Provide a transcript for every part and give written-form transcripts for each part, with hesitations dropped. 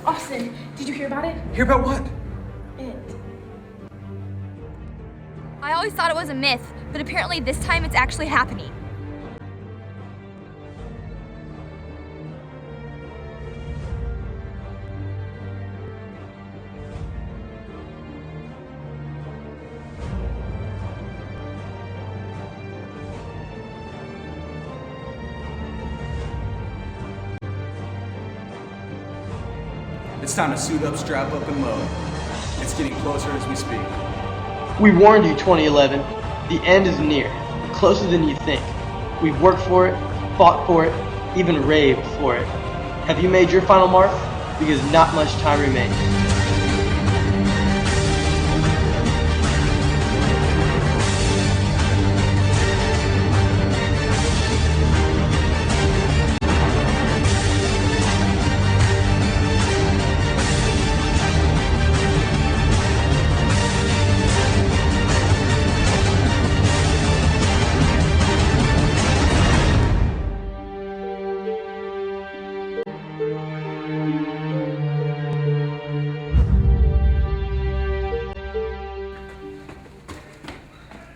Austin, did you hear about it? Hear about what? It. I always thought it was a myth, but apparently this time it's actually happening. It's time to suit up, strap up, and load. It's getting closer as we speak. We warned you, 2011. The end is near, closer than you think. We've worked for it, fought for it, even raved for it. Have you made your final mark? Because not much time remains.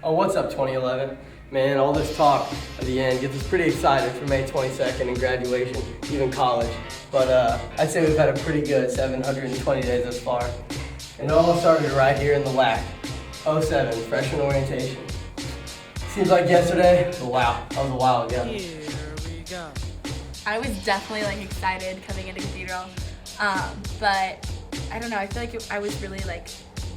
Oh, what's up, 2011? Man, all this talk at the end gets us pretty excited for May 22nd and graduation, even college. But I'd say we've had a pretty good 720 days thus far. And it all started right here in the WAC, 07, freshman orientation. Seems like yesterday, but wow, that was a while ago. Here we go. I was definitely like excited coming into Cathedral, but I don't know. I feel like I was really like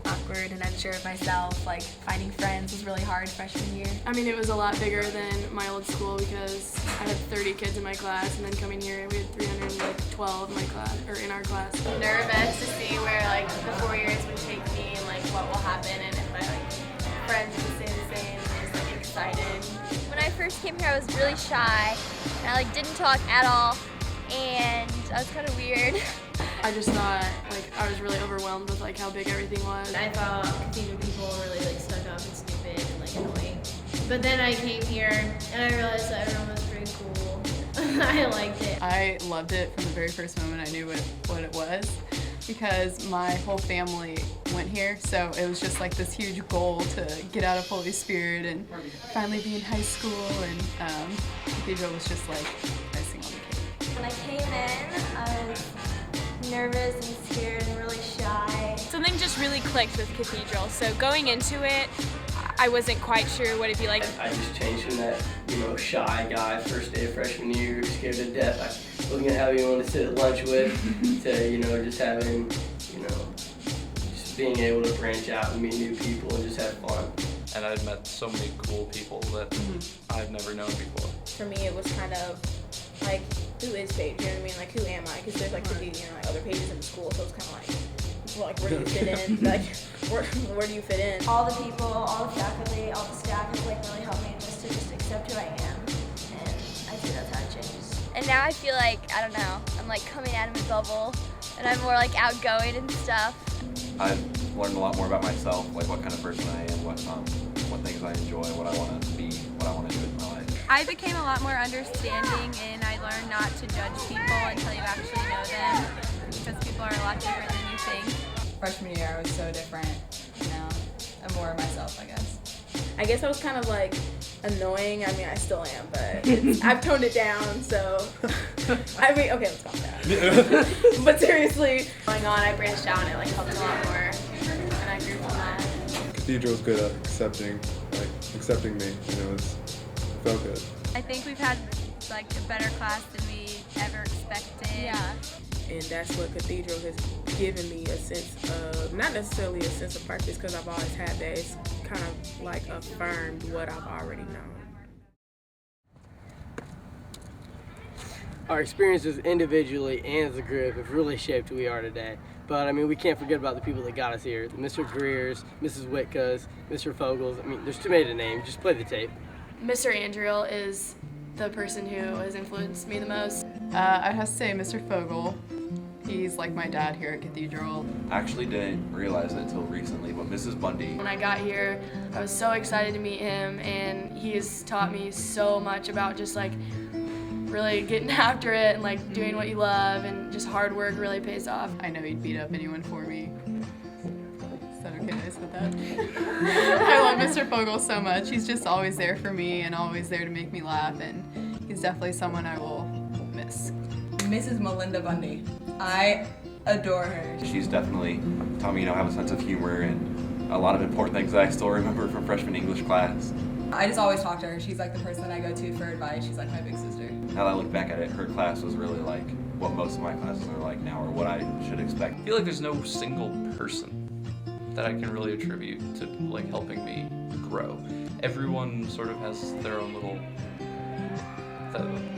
awkward and unsure of myself. Like finding friends was really hard freshman year. I mean, it was a lot bigger than my old school because I had 30 kids in my class, and then coming here, we had 312 in my class or in our class. I'm nervous to see where like the 4 years would take me and like what will happen, and if my like friends would stay the same. I'm just like excited. When I first came here, I was really shy, and I like didn't talk at all, and I was kind of weird. I just thought like I was really overwhelmed with like how big everything was. I thought Cathedral people were really like stuck up and stupid and like annoying. But then I came here and I realized that everyone was pretty cool. I liked it. I loved it from the very first moment I knew what it was, because my whole family went here, so it was just like this huge goal to get out of Holy Spirit and finally be in high school, and Cathedral was just like icing on the cake. When I came in, I was nervous and scared and really shy. Something just really clicked with Cathedral. So going into it, I wasn't quite sure what it'd be like. I just changed from that, shy guy first day of freshman year, scared to death. I wasn't gonna have anyone to sit at lunch with, to, just having, just being able to branch out and meet new people and just have fun. And I've met so many cool people that I've never known before. For me, it was kind of like, who is Paige? You know what I mean? Like, who am I? Because there's like other pages in the school, so it's kind of like, where do you fit in? Like, where do you fit in? All the people, all the faculty, all the staff have like really helped me in this to just accept who I am, and I think that's how it changes. And now I feel like, I don't know, I'm like coming out of my bubble, and I'm more like outgoing and stuff. I've learned a lot more about myself, like what kind of person I am, what things I enjoy, what I want to be, what I want to do with my life. I became a lot more understanding, and I learned not to judge people until you actually know them, because people are a lot different than you think. Freshman year, I was so different. I'm more myself, I guess. I guess I was kind of like annoying. I mean, I still am, but I've toned it down, so. I mean, okay, let's calm down. But seriously, Going on, I branched out and it like helped a lot more, and I grew from that. Cathedral's good at accepting me, it felt good. I think we've had like a better class than we ever expected. Yeah. and that's what Cathedral has given me, a sense of, not necessarily a sense of purpose, because I've always had that. It's kind of like affirmed what I've already known. Our experiences individually and as a group have really shaped who we are today. But I mean, we can't forget about the people that got us here. Mr. Greer's, Mrs. Whitka's, Mr. Fogel's. I mean, there's too many to name. Just play the tape. Mr. Andriel is the person who has influenced me the most. I'd have to say Mr. Fogel. He's like my dad here at Cathedral. I actually didn't realize it until recently, but Mrs. Bundy. When I got here, I was so excited to meet him, and he has taught me so much about just like really getting after it and like doing what you love, and just hard work really pays off. I know he'd beat up anyone for me. Is that okay that I said that? I love Mr. Fogel so much. He's just always there for me and always there to make me laugh, and he's definitely someone I will miss. Mrs. Melinda Bundy. I adore her. She's definitely taught me, have a sense of humor and a lot of important things that I still remember from freshman English class. I just always talk to her. She's like the person I go to for advice. She's like my big sister. Now that I look back at it, her class was really like what most of my classes are like now, or what I should expect. I feel like there's no single person that I can really attribute to like helping me grow. Everyone sort of has their own little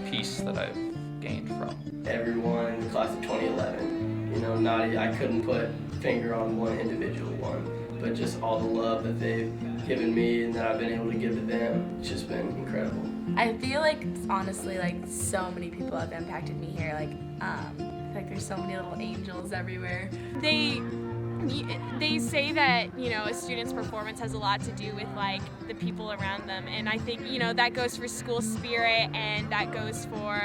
piece that I've gained from. Everyone in the class of 2011, I couldn't put finger on one individual one, but just all the love that they've given me and that I've been able to give to them, it's just been incredible. I feel like honestly, like so many people have impacted me here. Like there's so many little angels everywhere. They say that, a student's performance has a lot to do with like the people around them, and I think, that goes for school spirit, and that goes for,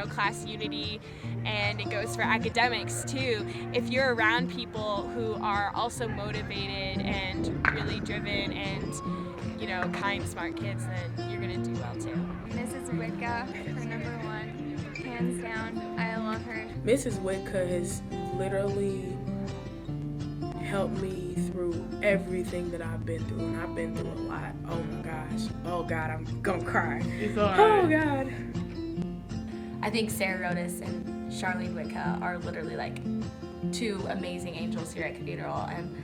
class unity, and it goes for academics too. If you're around people who are also motivated and really driven and, kind, smart kids, then you're gonna do well too. Mrs. Witka, her number one, hands down. I love her. Mrs. Witka has literally helped me through everything that I've been through, and I've been through a lot. Oh my gosh. Oh God, I'm gonna cry. It's all right. Oh God. I think Sarah Rodas and Charlene Witka are literally like two amazing angels here at Cathedral, and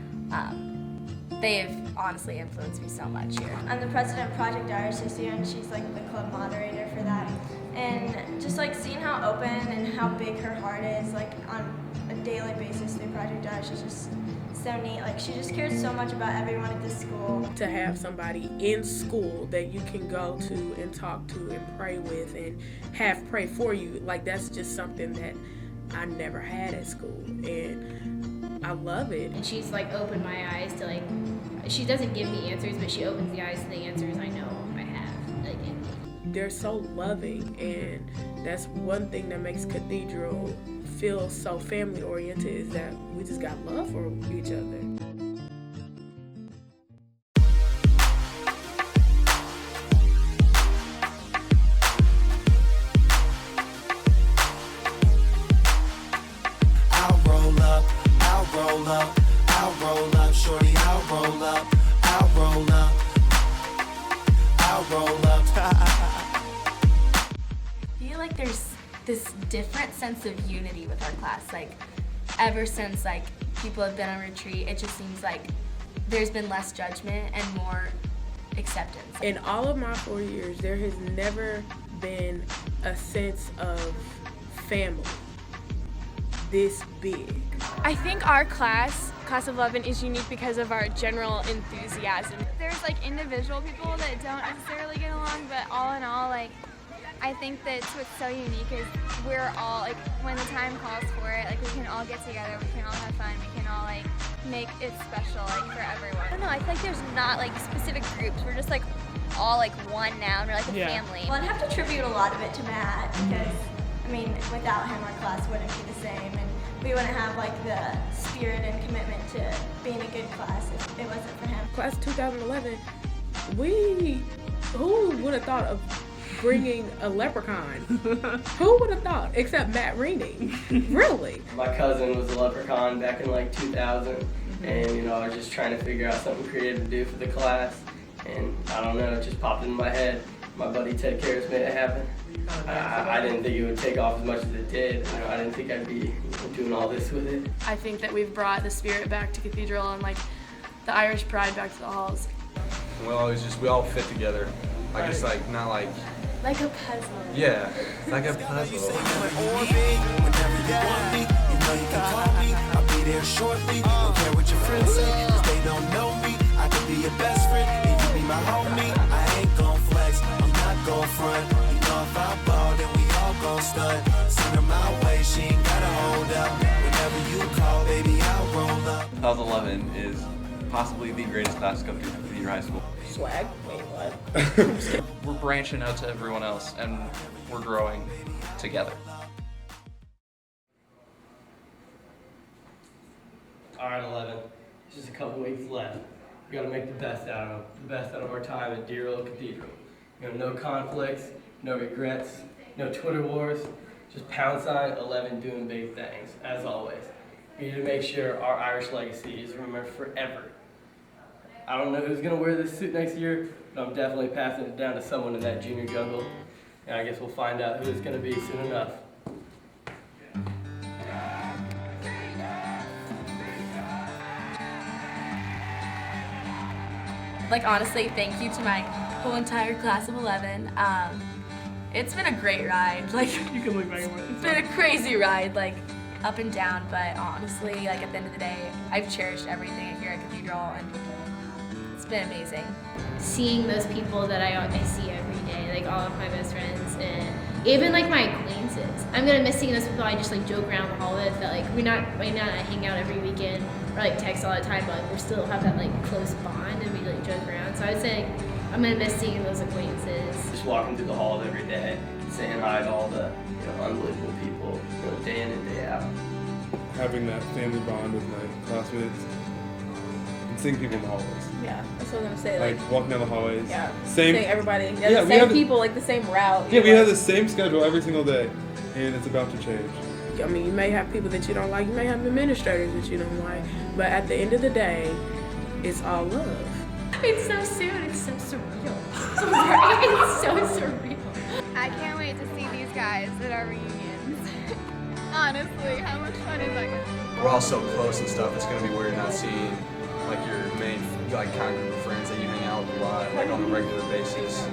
they have honestly influenced me so much here. I'm the president of Project Irish this year, and she's like the club moderator for that. And just like seeing how open and how big her heart is, like on a daily basis through Project Irish is just so neat. Like she just cares so much about everyone at this school. To have somebody in school that you can go to and talk to and pray with and have pray for you, like that's just something that I never had at school, and I love it. And she's like opened my eyes to like, she doesn't give me answers, but she opens the eyes to the answers I know I have. Like, they're so loving, and that's one thing that makes Cathedral feel so family oriented, is that we just got love for each other. I'll roll up, shorty, I'll roll up, I'll roll up, I'll roll up. I feel like there's this different sense of unity with our class. Like ever since like people have been on retreat, it just seems like there's been less judgment and more acceptance. In all of my 4 years, there has never been a sense of family this big. I think our class of 11, is unique because of our general enthusiasm. There's like individual people that don't necessarily get along, but all in all, like I think that's what's so unique is we're all like, when the time calls for it, like we can all get together, we can all have fun, we can all like make it special like for everyone. I don't know, I feel like there's not like specific groups. We're just like all like one now, and we're like a family. Well, I'd have to attribute a lot of it to Matt because, I mean, without him our class wouldn't be the same, and we wouldn't have like the spirit and commitment to being a good class if it wasn't for him. Class of 2011, who would have thought of bringing a leprechaun? Who would have thought, except Matt Reaney? Really? My cousin was a leprechaun back in like 2000, and I was just trying to figure out something creative to do for the class, and I don't know, it just popped in my head. My buddy Ted Karras made it happen. I didn't think it would take off as much as it did. I didn't think I'd be doing all this with it. I think that we've brought the spirit back to Cathedral and like the Irish pride back to the halls. We all fit together. I guess not like a puzzle. Yeah, like a puzzle. You say you went on me, whenever you want me, you know you can call me. I'll be there shortly. Don't care what your friends say, 'cause they don't know me. I could be your best friend, and you be my homie. I ain't gon' flex, I'm not gon' front. You know if I ball, then we all gon' stunt. Send her my way, she ain't gotta hold up. 2011 is possibly the greatest class to come through Cathedral High School. Swag? Wait, what? We're branching out to everyone else, and we're growing together. All right, 11. Just a couple weeks left. We got to make the best out of them. The best out of our time at dear old Cathedral. No conflicts, no regrets, no Twitter wars. Just #11 doing big things, as always. We need to make sure our Irish legacy is remembered forever. I don't know who's going to wear this suit next year, but I'm definitely passing it down to someone in that junior jungle. And I guess we'll find out who it's going to be soon enough. Like, honestly, thank you to my whole entire class of 11. It's been a great ride. Like, You can look back at it's been a crazy ride, like, up and down, but honestly, like, at the end of the day, I've cherished everything here at Cathedral, and it's been amazing. Seeing those people that I see every day, like all of my best friends, and even like my acquaintances. I'm gonna miss seeing those people I just like joke around the hall with, that like we might not hang out every weekend or like text all the time, but like, we still have that like close bond and we like joke around. So I would say I'm gonna miss seeing those acquaintances. Just walking through the halls every day, saying hi to all the unbelievable people, day in and day out. Having that family bond with my classmates and seeing people in the hallways. Yeah, that's what I'm gonna say. Like walking down the hallways. Yeah. Same. Seeing everybody. Yeah, Yeah, the we same have people, like the same route. Yeah, we have the same schedule every single day, and it's about to change. I mean, you may have people that you don't like, you may have administrators that you don't like, but at the end of the day, it's all love. It's so soon. It's so surreal. It's so surreal. I can't wait to see these guys at our reunions. Honestly, how much fun is that gonna be? We're all so close and stuff. It's gonna be weird not seeing like your main like kind of group of friends that you hang out with a lot, like on a regular basis.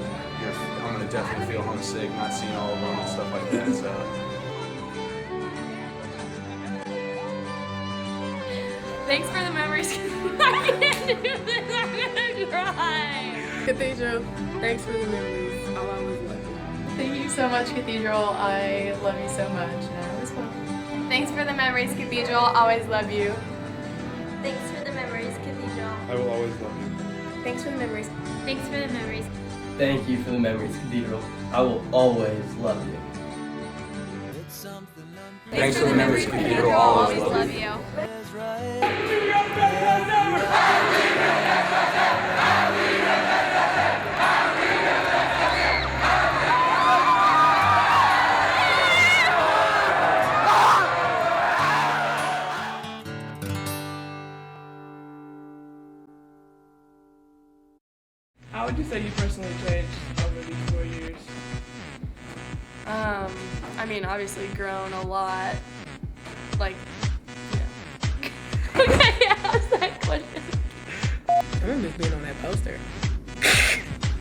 I'm gonna definitely feel homesick not seeing all of them and stuff like that. So. Thanks for the memories. I can't do this. I'm gonna cry. Cathedral, thanks for the memories. I'll always love you. Thank you so much, Cathedral. I love you so much, and I always will. Thanks for the memories, Cathedral. Always love you. Thanks for the memories, Cathedral. I will always love you. Thanks for the memories. Thanks for the memories. Thank you for the memories, Cathedral. I will always love you. Thanks for the memories, Cathedral. I'll always love you. How would you say you personally changed over these 4 years? I mean, obviously grown a lot. Like, yeah. Okay, how's that question? I remember being on that poster.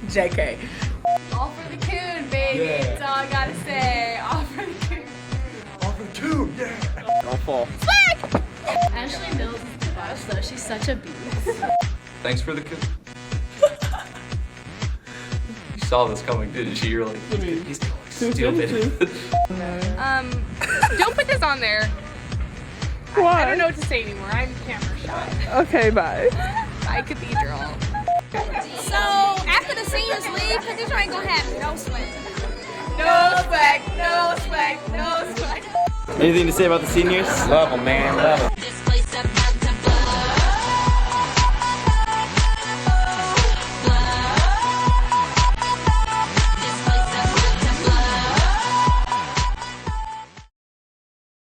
JK. All for the coon, baby. Yeah. That's all I gotta say. All for the coon. All for two, yeah. Don't fall. Swag! Ashley Mills is the best, though. She's such a beast. Thanks for the You saw this coming, didn't you? You're like, he's going stupid. Don't put this on there. Why? I don't know what to say anymore. I'm camera shy. Okay, bye. Bye, Cathedral. So, after the seniors leave, Cathedral ain't gonna have no swag. No swag, no swag, no swag. Anything to say about the seniors? Love them, man. Love them.